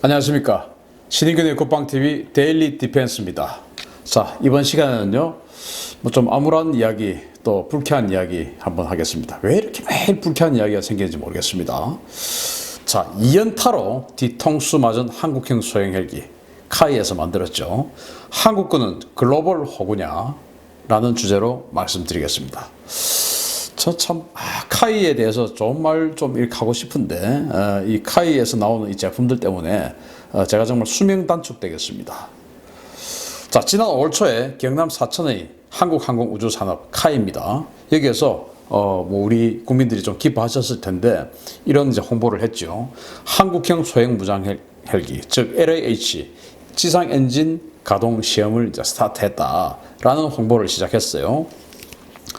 안녕하십니까. 신인근의 국방TV 데일리 디펜스입니다. 자, 이번 시간에는요, 좀 암울한 이야기, 또 불쾌한 이야기 한번 하겠습니다. 왜 이렇게 매일 불쾌한 이야기가 생기는지 모르겠습니다. 자, 2연타로 뒤통수 맞은 한국형 소형 헬기, 카이에서 만들었죠. 한국군은 글로벌 호구냐? 라는 주제로 말씀드리겠습니다. 저 참 카이에 대해서 좋은 말 좀 이렇게 하고 싶은데 이 카이에서 나오는 이 제품들 때문에 제가 정말 수명 단축되겠습니다. 자, 지난 5월 초에 경남 사천의 한국항공우주산업 카이입니다. 여기에서 우리 국민들이 좀 기뻐하셨을 텐데 이런 이제 홍보를 했죠. 한국형 소형 무장 헬기, 즉 LAH 지상 엔진 가동 시험을 이제 스타트했다라는 홍보를 시작했어요.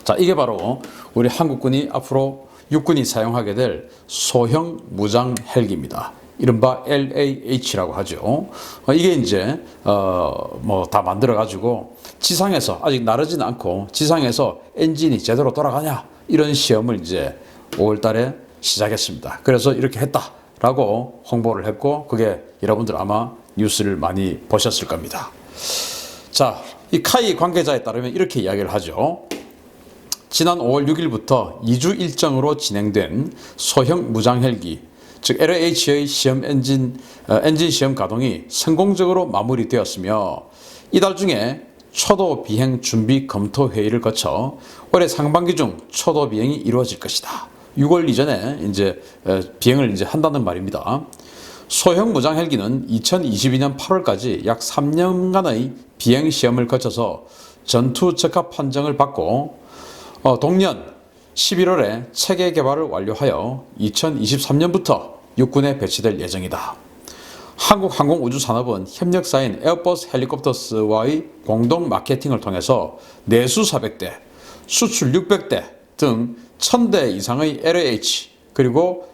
자, 이게 바로 우리 한국군이 앞으로 육군이 사용하게 될 소형 무장 헬기입니다. 이른바 LAH라고 하죠. 이게 이제 다 만들어 가지고 지상에서 아직 나르지는 않고 지상에서 엔진이 제대로 돌아가냐 이런 시험을 이제 5월달에 시작했습니다. 그래서 이렇게 했다라고 홍보를 했고 그게 여러분들 아마 뉴스를 많이 보셨을 겁니다. 자, 이 카이 관계자에 따르면 이렇게 이야기를 하죠. 지난 5월 6일부터 2주 일정으로 진행된 소형 무장 헬기, 즉 LH의 엔진 시험 가동이 성공적으로 마무리되었으며 이달 중에 초도 비행 준비 검토 회의를 거쳐 올해 상반기 중 초도 비행이 이루어질 것이다. 6월 이전에 이제 비행을 이제 한다는 말입니다. 소형 무장 헬기는 2022년 8월까지 약 3년간의 비행 시험을 거쳐서 전투 적합 판정을 받고 동년 11월에 체계 개발을 완료하여 2023년부터 육군에 배치될 예정이다. 한국항공우주산업은 협력사인 에어버스 헬리콥터스와의 공동 마케팅을 통해서 내수 400대, 수출 600대 등 1000대 이상의 LAH 그리고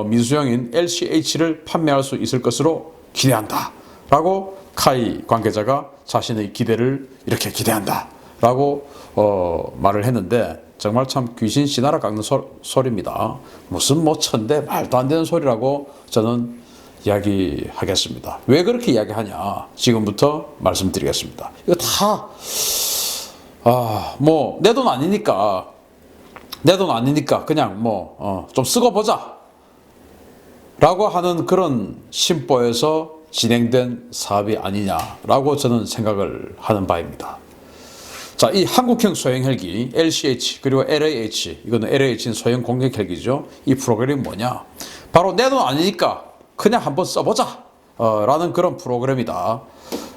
민수형인 LCH를 판매할 수 있을 것으로 기대한다. 라고 카이 관계자가 자신의 기대를 이렇게 기대한다. 라고 말을 했는데 정말 참 귀신 씨나라 깎는 소리입니다. 무슨 1000대 말도 안 되는 소리라고 저는 이야기하겠습니다. 왜 그렇게 이야기하냐 지금부터 말씀드리겠습니다. 이거 다 내 돈 아니니까 그냥 좀 쓰고 보자 라고 하는 그런 심보에서 진행된 사업이 아니냐라고 저는 생각을 하는 바입니다. 자, 이 한국형 소형 헬기 LCH 그리고 LAH, 이거는 LAH는 소형 공격 헬기죠. 이 프로그램이 뭐냐? 바로 내 돈 아니니까 그냥 한번 써보자 라는 그런 프로그램이다.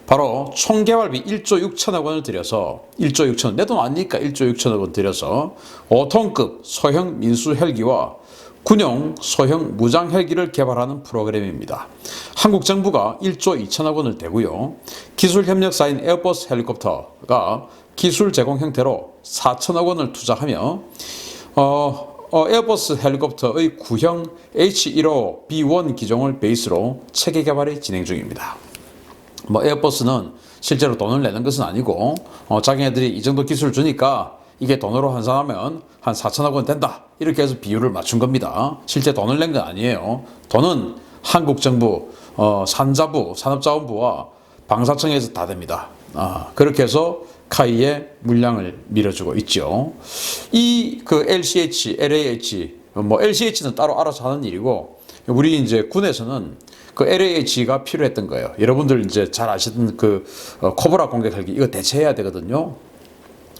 바로 총 개발비 1조 6천억 원을 들여서 1조 6천억, 내 돈 아니니까 1조 6천억 원 들여서 5톤급 소형 민수 헬기와 군용 소형 무장 헬기를 개발하는 프로그램입니다. 한국 정부가 1조 2천억 원을 대고요. 기술 협력사인 에어버스 헬리콥터가 기술 제공 형태로 4천억 원을 투자하며 에어버스 헬리콥터의 구형 H155B1 기종을 베이스로 체계 개발이 진행 중입니다. 에어버스는 실제로 돈을 내는 것은 아니고 자기네들이 이 정도 기술을 주니까 이게 돈으로 환산하면 한 4천억 원 된다. 이렇게 해서 비율을 맞춘 겁니다. 실제 돈을 낸 건 아니에요. 돈은 한국 정부 산자부, 산업자원부와 방사청에서 다 됩니다. 그렇게 해서 카이의 물량을 밀어주고 있죠. 이 LCH, LAH, LCH는 따로 알아서 하는 일이고 우리 이제 군에서는 LAH가 필요했던 거예요. 여러분들 이제 잘 아시던 코브라 공격 헬기 이거 대체해야 되거든요.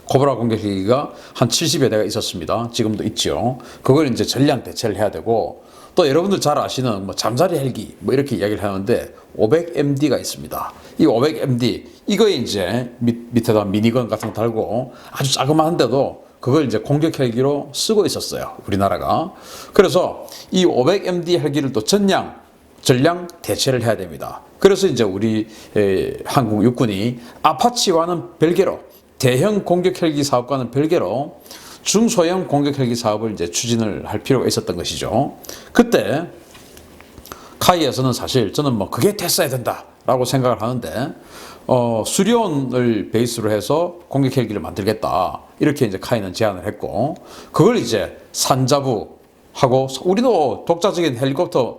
코브라 공격 헬기가 한 70여 대가 있었습니다. 지금도 있죠. 그걸 이제 전량 대체를 해야 되고 또 여러분들 잘 아시는 잠자리 헬기 이렇게 이야기를 하는데 500MD가 있습니다. 이 500MD 이거에 이제 밑에다 미니건 같은 거 달고 아주 자그마한데도 그걸 이제 공격 헬기로 쓰고 있었어요. 우리나라가. 그래서 이 500MD 헬기를 또 전량 대체를 해야 됩니다. 그래서 이제 우리 한국 육군이 아파치와는 별개로 대형 공격 헬기 사업과는 별개로 중소형 공격 헬기 사업을 이제 추진을 할 필요가 있었던 것이죠. 그때 카이에서는 사실 저는 그게 됐어야 된다라고 생각을 하는데 수리온을 베이스로 해서 공격 헬기를 만들겠다 이렇게 이제 카이는 제안을 했고 그걸 이제 산자부 하고 우리도 독자적인 헬리콥터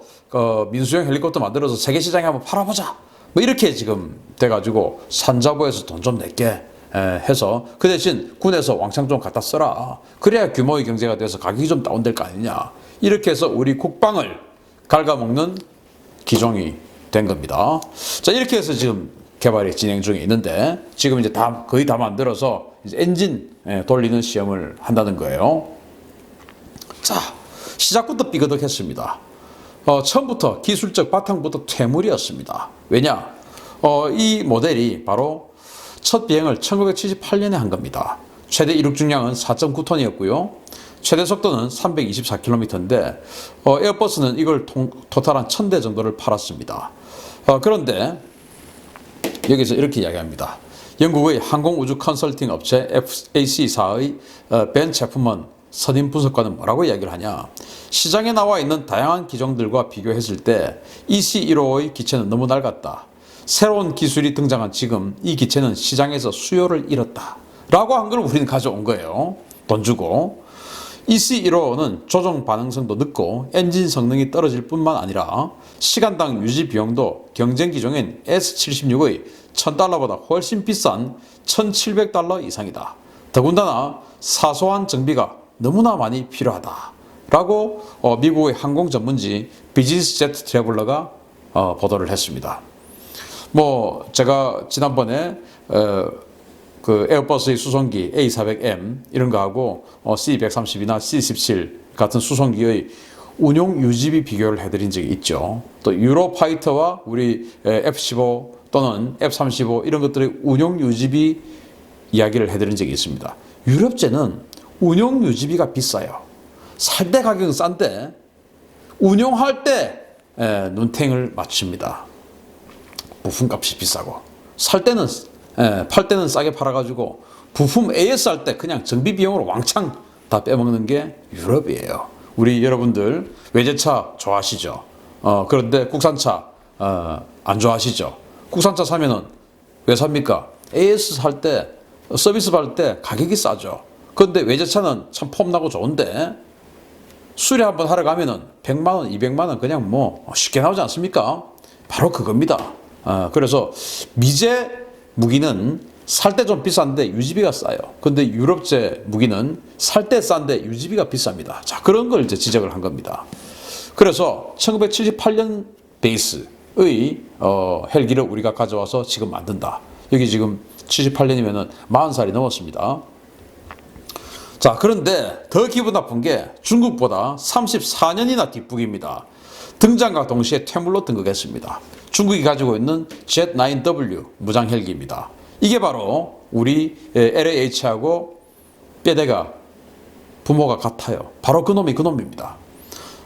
민수용 헬리콥터 만들어서 세계 시장에 한번 팔아보자. 뭐 이렇게 지금 돼가지고 산자부에서 돈 좀 낼게 해서 그 대신 군에서 왕창 좀 갖다 써라. 그래야 규모의 경제가 돼서 가격이 좀 다운될 거 아니냐. 이렇게 해서 우리 국방을 갉아먹는 기종이 된 겁니다. 자, 이렇게 해서 지금 개발이 진행 중에 있는데 지금 이제 거의 다 만들어서 이제 엔진 돌리는 시험을 한다는 거예요. 자, 시작부터 삐그덕했습니다. 처음부터 기술적 바탕부터 퇴물이었습니다. 왜냐? 이 모델이 바로 첫 비행을 1978년에 한 겁니다. 최대 이륙 중량은 4.9톤이었고요. 최대 속도는 324km인데 에어버스는 이걸 토탈 한 1000대 정도를 팔았습니다. 그런데 여기서 이렇게 이야기합니다. 영국의 항공우주 컨설팅 업체 FAC사의 벤 체프먼 선임 분석관은 뭐라고 이야기를 하냐. 시장에 나와 있는 다양한 기종들과 비교했을 때 EC155의 기체는 너무 낡았다. 새로운 기술이 등장한 지금 이 기체는 시장에서 수요를 잃었다. 라고 한 걸 우리는 가져온 거예요. 돈 주고. EC155는 조종 반응성도 늦고 엔진 성능이 떨어질 뿐만 아니라 시간당 유지 비용도 경쟁 기종인 S76의 $1000보다 훨씬 비싼 $1700 이상이다. 더군다나 사소한 정비가 너무나 많이 필요하다. 라고 미국의 항공 전문지 비즈니스 제트 트래블러가 보도를 했습니다. 뭐 제가 지난번에 그 에어버스의 수송기 A400M 이런 거하고 C130이나 C17 같은 수송기의 운용 유지비 비교를 해드린 적이 있죠. 또 유로파이터와 우리 F-15 또는 F-35 이런 것들의 운용 유지비 이야기를 해드린 적이 있습니다. 유럽제는 운용 유지비가 비싸요. 살 때 가격은 싼데 운용할 때 눈탱을 맞춥니다. 부품값이 비싸고 팔 때는 싸게 팔아가지고 부품 AS 할 때 그냥 정비 비용으로 왕창 다 빼먹는 게 유럽이에요. 우리 여러분들 외제차 좋아하시죠? 그런데 국산차 안 좋아하시죠? 국산차 사면은 왜 삽니까? AS 살 때 서비스 받을 때 가격이 싸죠. 그런데 외제차는 참 폼나고 좋은데 수리 한번 하러 가면은 100만원, 200만원 그냥 뭐 쉽게 나오지 않습니까? 바로 그겁니다. 그래서 미제 무기는 살 때 좀 비싼데 유지비가 싸요. 근데 유럽제 무기는 살 때 싼데 유지비가 비쌉니다. 자, 그런 걸 이제 지적을 한 겁니다. 그래서 1978년 베이스의 헬기를 우리가 가져와서 지금 만든다. 여기 지금 78년이면은 40살이 넘었습니다. 자, 그런데 더 기분 나쁜 게 중국보다 34년이나 뒷북입니다. 등장과 동시에 퇴물로 등극했습니다. 중국이 가지고 있는 Z9W 무장 헬기입니다. 이게 바로 우리 LAH하고 뼈대가 부모가 같아요. 바로 그놈입니다.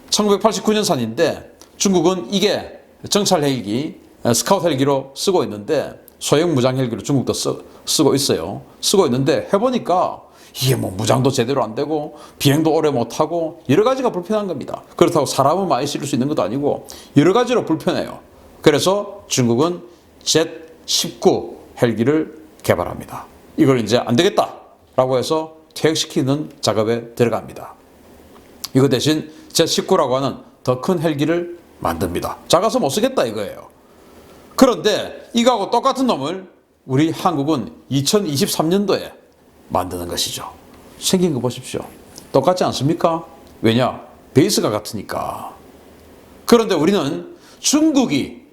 1989년산인데 중국은 이게 정찰 헬기, 스카우트 헬기로 쓰고 있는데 소형 무장 헬기로 중국도 쓰고 있어요. 쓰고 있는데 해보니까 이게 뭐 무장도 제대로 안 되고 비행도 오래 못하고 여러 가지가 불편한 겁니다. 그렇다고 사람은 많이 실을 수 있는 것도 아니고 여러 가지로 불편해요. 그래서 중국은 Z19 헬기를 개발합니다. 이걸 이제 안 되겠다라고 해서 퇴역시키는 작업에 들어갑니다. 이거 대신 Z19라고 하는 더 큰 헬기를 만듭니다. 작아서 못 쓰겠다 이거예요. 그런데 이거하고 똑같은 놈을 우리 한국은 2023년도에 만드는 것이죠. 생긴 거 보십시오. 똑같지 않습니까? 왜냐? 베이스가 같으니까. 그런데 우리는 중국이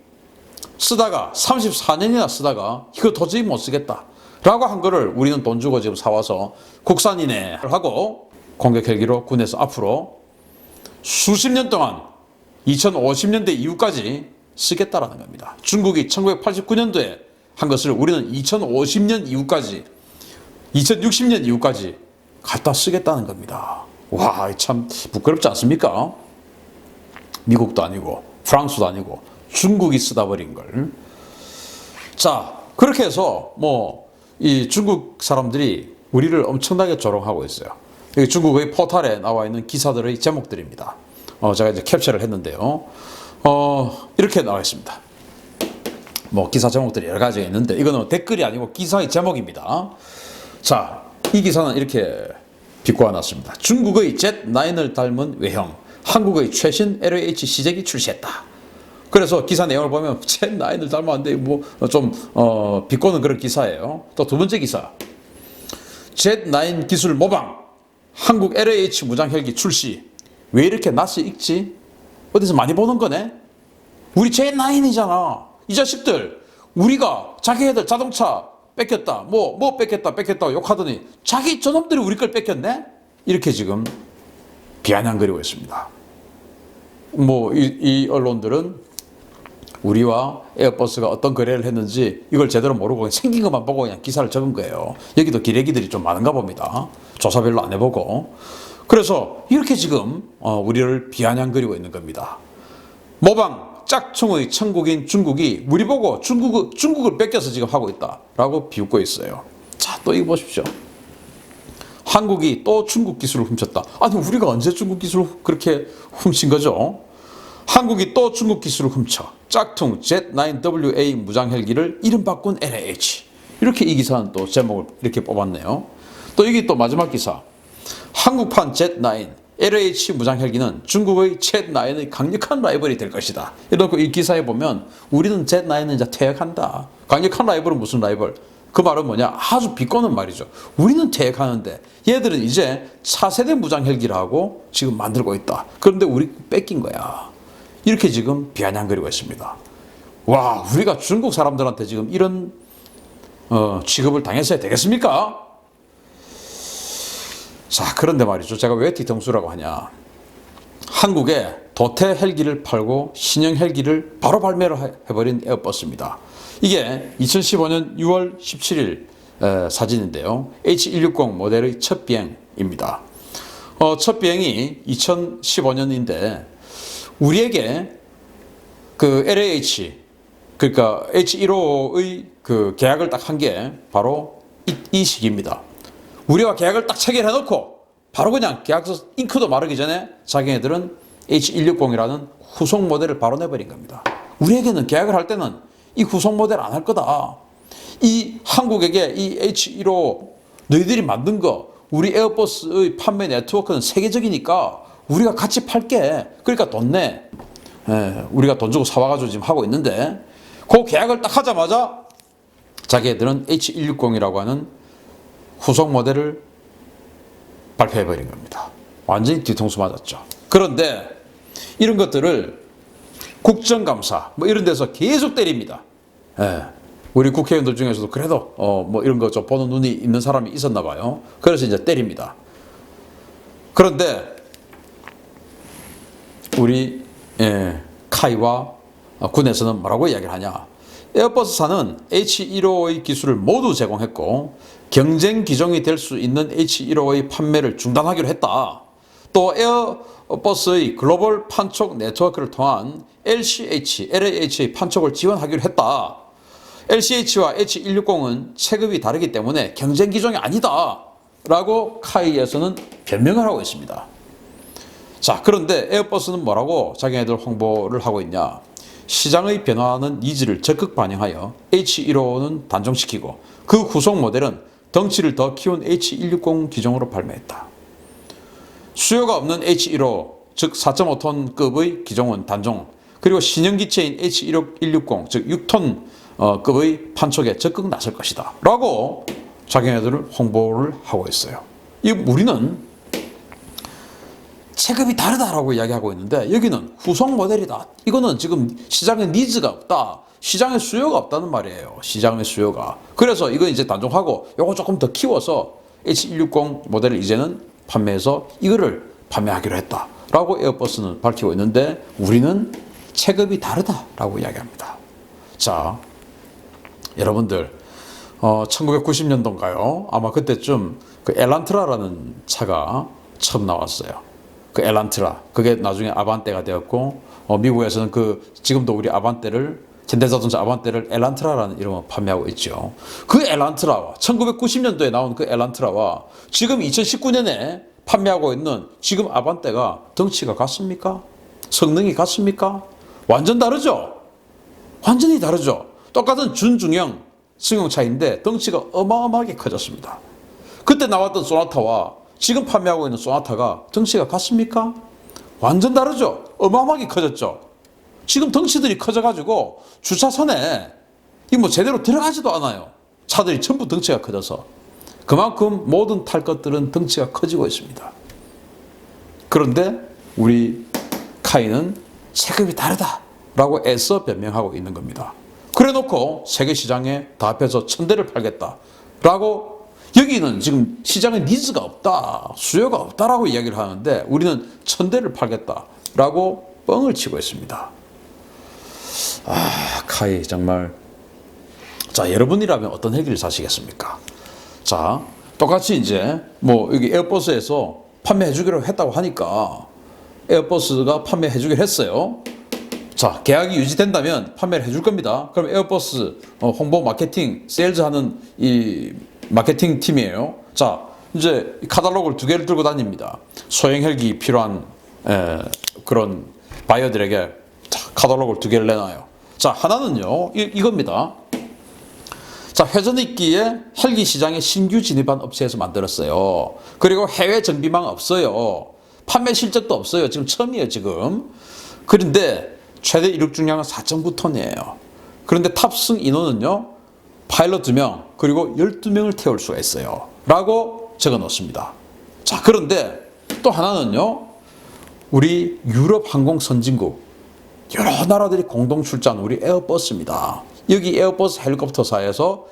쓰다가 34년이나 쓰다가 이거 도저히 못 쓰겠다 라고 한 거를 우리는 돈 주고 지금 사와서 국산이네 하고 공격 헬기로 군에서 앞으로 수십 년 동안 2050년대 이후까지 쓰겠다라는 겁니다. 중국이 1989년도에 한 것을 우리는 2050년 이후까지 2060년 이후까지 갖다 쓰겠다는 겁니다. 와, 참 부끄럽지 않습니까? 미국도 아니고 프랑스도 아니고 중국이 쓰다 버린 걸. 자, 그렇게 해서 뭐 이 중국 사람들이 우리를 엄청나게 조롱하고 있어요. 여기 중국의 포털에 나와 있는 기사들의 제목들입니다. 제가 이제 캡처를 했는데요. 이렇게 나와 있습니다. 뭐 기사 제목들이 여러 가지가 있는데 이거는 댓글이 아니고 기사의 제목입니다. 자, 이 기사는 이렇게 비꼬아 놨습니다. 중국의 Z9을 닮은 외형, 한국의 최신 LH 시제기 출시했다. 그래서 기사 내용을 보면 Z9을 닮았는데 비꼬는 그런 기사예요. 또 두 번째 기사, Z9 기술 모방, 한국 LH 무장 헬기 출시. 왜 이렇게 낯이 익지? 어디서 많이 보는 거네? 우리 Z9이잖아. 이 자식들, 우리가 자기네들 자동차 뺏겼다, 뺏겼다 욕하더니 자기 저놈들이 우리 걸 뺏겼네? 이렇게 지금 비아냥거리고 있습니다. 이 언론들은 우리와 에어버스가 어떤 거래를 했는지 이걸 제대로 모르고 생긴 것만 보고 그냥 기사를 적은 거예요. 여기도 기레기들이 좀 많은가 봅니다. 조사 별로 안 해보고. 그래서 이렇게 지금 우리를 비아냥거리고 있는 겁니다. 모방 짝퉁의 천국인 중국이 우리 보고 중국을 뺏겨서 지금 하고 있다라고 비웃고 있어요. 자, 또 이거 보십시오. 한국이 또 중국 기술을 훔쳤다. 아니, 우리가 언제 중국 기술을 그렇게 훔친 거죠? 한국이 또 중국 기술을 훔쳐 짝퉁 Z9WA 무장 헬기를 이름 바꾼 LH. 이렇게 이 기사는 또 제목을 이렇게 뽑았네요. 또 여기 또 마지막 기사. 한국판 Z9 LH 무장 헬기는 중국의 Z9의 강력한 라이벌이 될 것이다. 이렇게 이 기사에 보면 우리는 Z9은 이제 퇴역한다. 강력한 라이벌은 무슨 라이벌? 그 말은 뭐냐? 아주 비꼬는 말이죠. 우리는 퇴역하는데 얘들은 이제 차세대 무장 헬기를 하고 지금 만들고 있다. 그런데 우리 뺏긴 거야. 이렇게 지금 비아냥거리고 있습니다. 와, 우리가 중국 사람들한테 지금 이런 취급을 당했어야 되겠습니까? 자, 그런데 말이죠. 제가 왜 뒤통수라고 하냐. 한국에 도태 헬기를 팔고 신형 헬기를 바로 발매를 해버린 에어버스입니다. 이게 2015년 6월 17일 사진인데요. H160 모델의 첫 비행입니다. 첫 비행이 2015년인데 우리에게 그 LH, 그러니까 H155의 그 계약을 딱 한 게 바로 이 시기입니다. 우리와 계약을 딱 체결해놓고 바로 그냥 계약서 잉크도 마르기 전에 자기네들은 H160이라는 후속 모델을 바로 내버린 겁니다. 우리에게는 계약을 할 때는 이 후속 모델 안 할 거다. 이 한국에게 이 H155 너희들이 만든 거 우리 에어버스의 판매 네트워크는 세계적이니까 우리가 같이 팔게. 그러니까 돈 내. 우리가 돈 주고 사와가지고 지금 하고 있는데 그 계약을 딱 하자마자 자기들은 H160이라고 하는 후속 모델을 발표해버린 겁니다. 완전히 뒤통수 맞았죠. 그런데 이런 것들을 국정감사 이런 데서 계속 때립니다. 우리 국회의원들 중에서도 그래도 이런 거 좀 보는 눈이 있는 사람이 있었나 봐요. 그래서 이제 때립니다. 그런데 우리 카이와 군에서는 뭐라고 이야기를 하냐. 에어버스사는 H155의 기술을 모두 제공했고 경쟁 기종이 될 수 있는 H155의 판매를 중단하기로 했다. 또 에어버스의 글로벌 판촉 네트워크를 통한 LAH의 판촉을 지원하기로 했다. LCH와 H160은 체급이 다르기 때문에 경쟁 기종이 아니다. 라고 카이에서는 변명을 하고 있습니다. 자, 그런데 에어버스는 뭐라고 자기네들 홍보를 하고 있냐. 시장의 변화하는 니즈를 적극 반영하여 H155는 단종시키고 그 후속 모델은 덩치를 더 키운 H160 기종으로 발매했다. 수요가 없는 H155, 즉 4.5톤급의 기종은 단종, 그리고 신형 기체인 H160, 즉 6톤급의 판촉에 적극 나설 것이다. 라고 자기네들을 홍보를 하고 있어요. 우리는 체급이 다르다라고 이야기하고 있는데 여기는 후속 모델이다. 이거는 지금 시장에 니즈가 없다. 시장에 수요가 없다는 말이에요. 시장의 수요가. 그래서 이거 이제 단종하고 요거 조금 더 키워서 H160 모델을 이제는 판매해서 이거를 판매하기로 했다라고 에어버스는 밝히고 있는데 우리는 체급이 다르다라고 이야기합니다. 자, 여러분들 1990년도인가요? 아마 그때쯤 그 엘란트라라는 차가 처음 나왔어요. 그 엘란트라. 그게 나중에 아반떼가 되었고 미국에서는 지금도 우리 아반떼를 현대자동차 아반떼를 엘란트라라는 이름으로 판매하고 있죠. 그 엘란트라와 1990년도에 나온 그 엘란트라와 지금 2019년에 판매하고 있는 지금 아반떼가 덩치가 같습니까? 성능이 같습니까? 완전 다르죠? 완전히 다르죠? 똑같은 준중형 승용차인데 덩치가 어마어마하게 커졌습니다. 그때 나왔던 소나타와 지금 판매하고 있는 소나타가 덩치가 같습니까? 완전 다르죠. 어마어마하게 커졌죠. 지금 덩치들이 커져가지고 주차선에 이 뭐 제대로 들어가지도 않아요. 차들이 전부 덩치가 커져서. 그만큼 모든 탈 것들은 덩치가 커지고 있습니다. 그런데 우리 카이는 체급이 다르다라고 애써 변명하고 있는 겁니다. 그래놓고 세계 시장에 다 합해서 1000대를 팔겠다라고, 여기는 지금 시장에 니즈가 없다, 수요가 없다라고 이야기를 하는데 우리는 1000대를 팔겠다라고 뻥을 치고 있습니다. 카이 정말. 자, 여러분이라면 어떤 헬기를 사시겠습니까? 자, 똑같이 이제 뭐 여기 에어버스에서 판매해 주기로 했다고 하니까 에어버스가 판매해 주기로 했어요. 자, 계약이 유지된다면 판매를 해줄 겁니다. 그럼 에어버스 홍보 마케팅 세일즈 하는 이 마케팅 팀이에요. 자, 이제 카탈로그를 2개를 들고 다닙니다. 소형 헬기 필요한 그런 바이어들에게 카탈로그를 2개를 내놔요. 자, 하나는요 이겁니다. 자, 회전익기에 헬기 시장에 신규 진입한 업체에서 만들었어요. 그리고 해외 정비망 없어요. 판매 실적도 없어요. 지금 처음이에요, 지금. 그런데 최대 이륙 중량은 4.9톤이에요. 그런데 탑승 인원은요, 파일럿 2명, 그리고 12명을 태울 수가 있어요. 라고 적어 놓습니다. 자, 그런데 또 하나는요, 우리 유럽 항공 선진국, 여러 나라들이 공동 출자한 우리 에어버스입니다. 여기 에어버스 헬리콥터사에서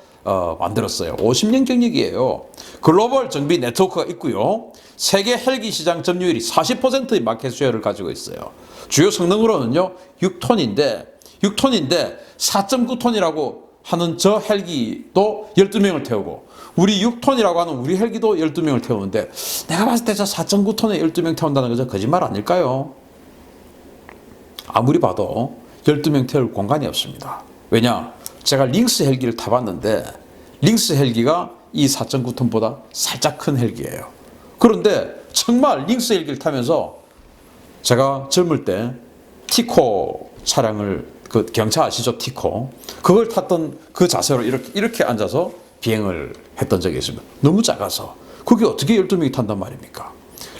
만들었어요. 50년 경력이에요. 글로벌 정비 네트워크가 있고요. 세계 헬기 시장 점유율이 40%의 마켓 쉐어를 가지고 있어요. 주요 성능으로는요, 6톤인데 4.9톤이라고 하는 저 헬기도 12명을 태우고, 우리 6톤이라고 하는 우리 헬기도 12명을 태우는데, 내가 봤을 때 저 4.9톤에 12명 태운다는 거죠. 거짓말 아닐까요? 아무리 봐도 12명 태울 공간이 없습니다. 왜냐? 제가 링스 헬기를 타봤는데 링스 헬기가 이 4.9톤보다 살짝 큰 헬기예요. 그런데 정말 링스 헬기를 타면서 제가 젊을 때 티코 차량을, 그 경차 아시죠? 티코. 그걸 탔던 그 자세로 이렇게 앉아서 비행을 했던 적이 있습니다. 너무 작아서. 그게 어떻게 12명이 탄단 말입니까?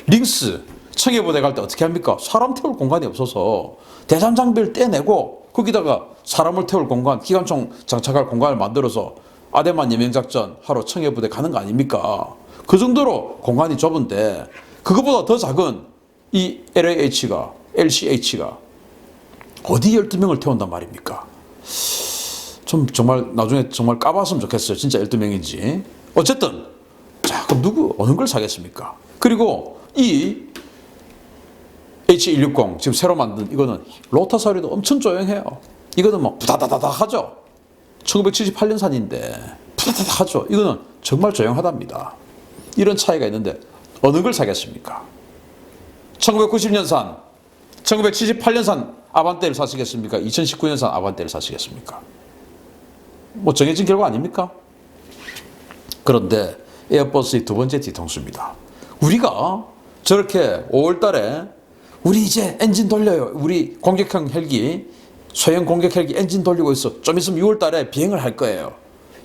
링스 청해부대 갈 때 어떻게 합니까? 사람 태울 공간이 없어서 대잠 장비를 떼내고 거기다가 사람을 태울 공간, 기관총 장착할 공간을 만들어서 아데만 예명작전 하러 청해부대 가는 거 아닙니까? 그 정도로 공간이 좁은데 그거보다 더 작은 이 LCH가 어디 12명을 태운단 말입니까? 좀 정말 나중에 정말 까봤으면 좋겠어요. 진짜 12명인지. 어쨌든 자, 그럼 어느 걸 사겠습니까? 그리고 이 H160 지금 새로 만든 이거는 로터 소리도 엄청 조용해요. 이거는 막 부다다다닥 하죠. 1978년산인데 부다다닥 하죠. 이거는 정말 조용하답니다. 이런 차이가 있는데 어느 걸 사겠습니까? 1990년산, 1978년산 아반떼를 사시겠습니까? 2019년산 아반떼를 사시겠습니까? 뭐 정해진 결과 아닙니까? 그런데 에어버스의 두 번째 뒤통수입니다. 우리가 저렇게 5월 달에 우리 이제 엔진 돌려요. 우리 공격형 헬기, 소형 공격 헬기 엔진 돌리고 있어. 좀 있으면 6월 달에 비행을 할 거예요.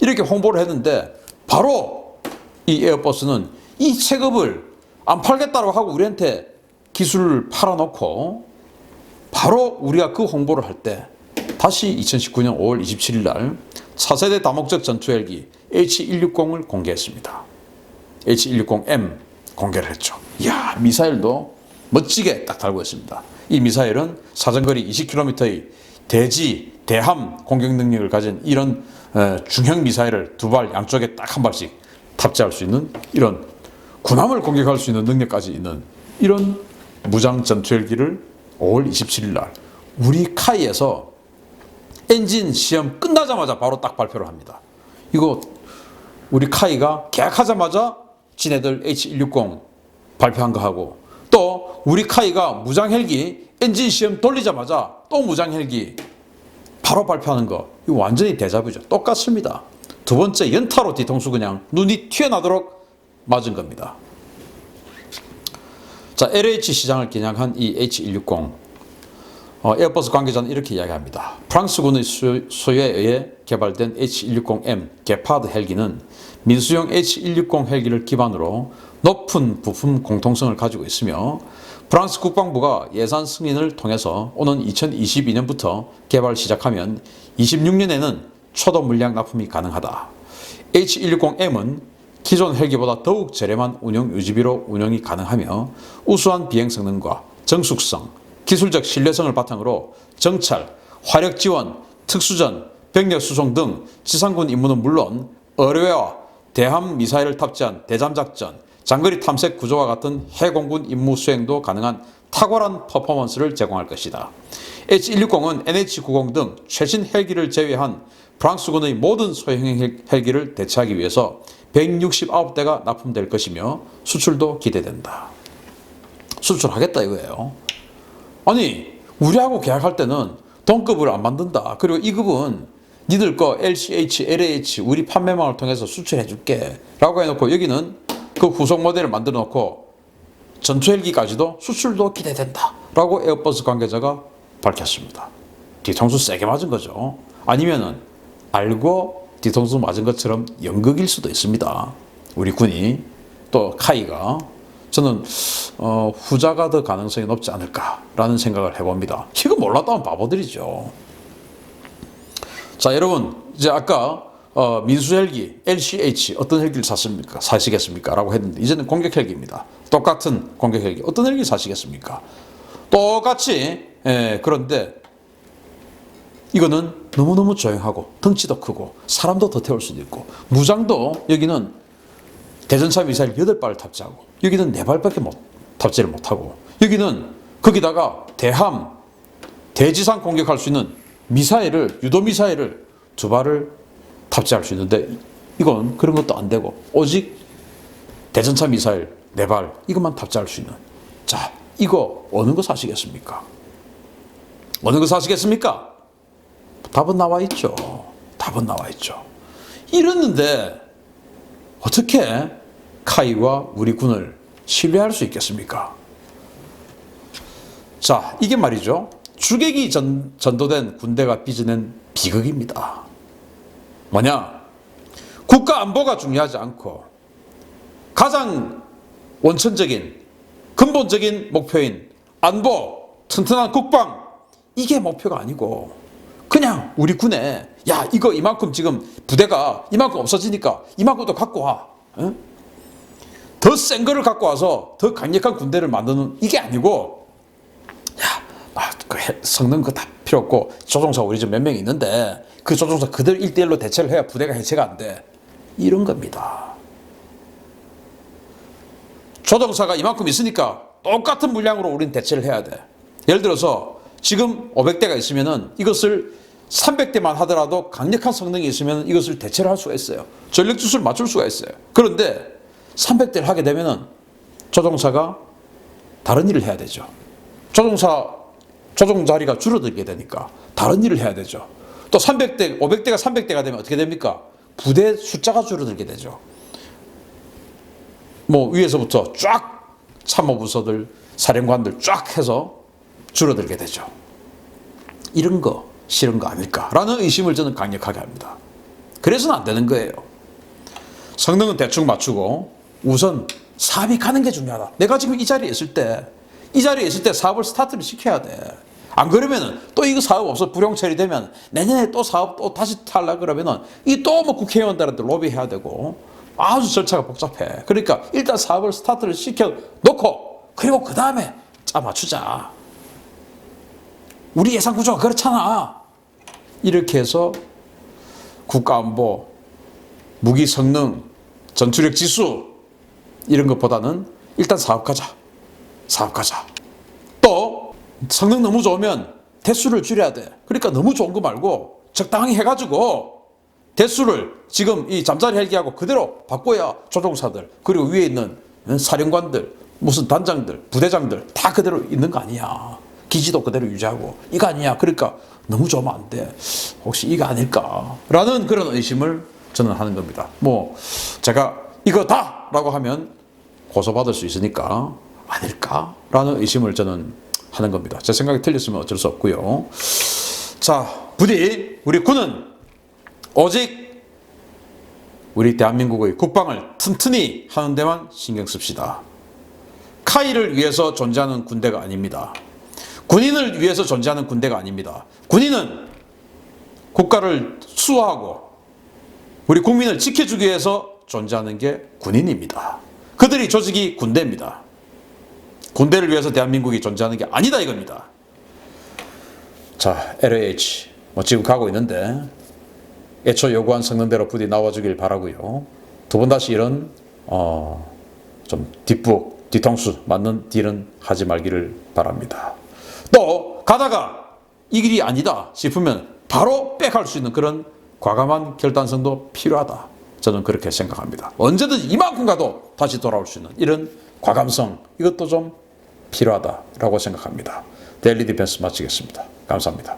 이렇게 홍보를 했는데 바로 이 에어버스는 이 체급을 안 팔겠다고 하고 우리한테 기술을 팔아놓고 바로 우리가 그 홍보를 할 때 다시 2019년 5월 27일 날 차세대 다목적 전투 헬기 H160을 공개했습니다. H160M 공개를 했죠. 이야, 미사일도 멋지게 딱 달고 있습니다. 이 미사일은 사정거리 20km의 대함 공격 능력을 가진 이런 중형 미사일을 두 발 양쪽에 딱 한 발씩 탑재할 수 있는, 이런 군함을 공격할 수 있는 능력까지 있는 이런 무장 전투헬기를 5월 27일 날 우리 카이에서 엔진 시험 끝나자마자 바로 딱 발표를 합니다. 이거 우리 카이가 계약하자마자 지네들 H160 발표한 거 하고, 또 우리 카이가 무장 헬기 엔진 시험 돌리자마자 또 무장 헬기 바로 발표하는 거, 이거 완전히 데자뷰죠. 똑같습니다. 두 번째 연타로 뒤통수 그냥 눈이 튀어나도록 맞은 겁니다. 자, LH 시장을 겨냥한 이 H160 에어버스 관계자는 이렇게 이야기합니다. 프랑스군의 소유에 의해 개발된 H160M 게파드 헬기는 민수용 H160 헬기를 기반으로 높은 부품 공통성을 가지고 있으며 프랑스 국방부가 예산 승인을 통해서 오는 2022년부터 개발 시작하면 26년에는 초도 물량 납품이 가능하다. H160M은 기존 헬기보다 더욱 저렴한 운용 유지비로 운용이 가능하며 우수한 비행 성능과 정숙성, 기술적 신뢰성을 바탕으로 정찰, 화력 지원, 특수전, 병력 수송 등 지상군 임무는 물론 어뢰와 대함 미사일을 탑재한 대잠작전, 장거리 탐색 구조와 같은 해공군 임무 수행도 가능한 탁월한 퍼포먼스를 제공할 것이다. H160은 NH90 등 최신 헬기를 제외한 프랑스군의 모든 소형 헬기를 대체하기 위해서 169대가 납품될 것이며 수출도 기대된다. 수출하겠다 이거예요. 아니 우리하고 계약할 때는 동급을 안 만든다. 그리고 이 급은 니들 거 LCH, LH 우리 판매망을 통해서 수출해 줄게 라고 해놓고 여기는 그 후속 모델을 만들어 놓고 전투 헬기까지도 수출도 기대된다 라고 에어버스 관계자가 밝혔습니다. 뒤통수 세게 맞은 거죠. 아니면은 알고 뒤통수 맞은 것처럼 연극일 수도 있습니다. 우리 군이 또 카이가 저는 후자가 더 가능성이 높지 않을까라는 생각을 해봅니다. 이거 몰랐다면 바보들이죠. 자 여러분 이제 아까 민수 헬기 LCH 어떤 헬기를 사시겠습니까? 라고 했는데 이제는 공격 헬기입니다. 똑같은 공격 헬기 어떤 헬기 사시겠습니까? 똑같이 그런데 이거는 너무너무 조용하고 덩치도 크고 사람도 더 태울 수도 있고 무장도 여기는 대전차 미사일 8발을 탑재하고 여기는 4발밖에 탑재를 못하고 여기는 거기다가 대함 대지상 공격할 수 있는 미사일을 유도미사일을 2발을 탑재할 수 있는데 이건 그런 것도 안 되고 오직 대전차 미사일 4발 이것만 탑재할 수 있는 자 이거 어느 거 사시겠습니까? 어느 거 사시겠습니까? 답은 나와 있죠. 답은 나와 있죠. 이랬는데 어떻게 카이와 우리 군을 신뢰할 수 있겠습니까? 자 이게 말이죠. 주객이 전도된 군대가 빚어낸 비극입니다. 뭐냐? 국가 안보가 중요하지 않고 가장 원천적인 근본적인 목표인 안보, 튼튼한 국방 이게 목표가 아니고 그냥 우리 군에 야 이거 이만큼 지금 부대가 이만큼 없어지니까 이만큼 더 갖고 와. 더 센 거를 갖고 와서 더 강력한 군대를 만드는 이게 아니고 그 성능 그거 다 필요 없고 조종사 우리 집 몇 명 있는데 그 조종사 그들 1대1로 대체를 해야 부대가 해체가 안 돼. 이런 겁니다. 조종사가 이만큼 있으니까 똑같은 물량으로 우리는 대체를 해야 돼. 예를 들어서 지금 500대가 있으면은 이것을 300대만 하더라도 강력한 성능이 있으면 이것을 대체를 할 수가 있어요. 전력 주수를 맞출 수가 있어요. 그런데 300대를 하게 되면은 조종사가 다른 일을 해야 되죠. 조종 자리가 줄어들게 되니까 다른 일을 해야 되죠. 또 300대, 500대가 300대가 되면 어떻게 됩니까? 부대 숫자가 줄어들게 되죠. 뭐 위에서부터 쫙 참모부서들, 사령관들 쫙 해서 줄어들게 되죠. 이런 거 싫은 거 아닐까라는 의심을 저는 강력하게 합니다. 그래서는 안 되는 거예요. 성능은 대충 맞추고 우선 사업이 가는 게 중요하다. 내가 지금 이 자리에 있을 때 사업을 스타트를 시켜야 돼. 안 그러면은 또 이거 사업 없어 불용 처리되면 내년에 또 사업 또 다시 하려고 그러면은 이 또 뭐 국회의원들한테 로비해야 되고 아주 절차가 복잡해. 그러니까 일단 사업을 스타트를 시켜 놓고 그리고 그 다음에 짜 맞추자. 우리 예산 구조가 그렇잖아. 이렇게 해서 국가안보, 무기 성능, 전투력 지수 이런 것보다는 일단 사업가자. 또 성능 너무 좋으면 대수를 줄여야 돼. 그러니까 너무 좋은 거 말고 적당히 해가지고 대수를 지금 이 잠자리 헬기하고 그대로 바꿔야 조종사들 그리고 위에 있는 사령관들 무슨 단장들 부대장들 다 그대로 있는 거 아니야. 기지도 그대로 유지하고 이거 아니야. 그러니까 너무 좋으면 안 돼. 혹시 이거 아닐까라는 그런 의심을 저는 하는 겁니다. 뭐 제가 이거다 라고 하면 고소받을 수 있으니까 아닐까라는 의심을 저는 하는 겁니다. 제 생각이 틀렸으면 어쩔 수 없고요. 자, 부디 우리 군은 오직 우리 대한민국의 국방을 튼튼히 하는 데만 신경 씁시다. 카이를 위해서 존재하는 군대가 아닙니다. 군인을 위해서 존재하는 군대가 아닙니다. 군인은 국가를 수호하고 우리 국민을 지켜주기 위해서 존재하는 게 군인입니다. 그들이 조직이 군대입니다. 군대를 위해서 대한민국이 존재하는 게 아니다 이겁니다. 자, LAH 지금 가고 있는데 애초 요구한 성능대로 부디 나와주길 바라고요. 두 번 다시 이런 좀 뒤통수 맞는 딜은 하지 말기를 바랍니다. 또 가다가 이 길이 아니다 싶으면 바로 백할 수 있는 그런 과감한 결단성도 필요하다. 저는 그렇게 생각합니다. 언제든지 이만큼 가도 다시 돌아올 수 있는 이런 과감성, 이것도 좀 필요하다라고 생각합니다. 데일리 디펜스 마치겠습니다. 감사합니다.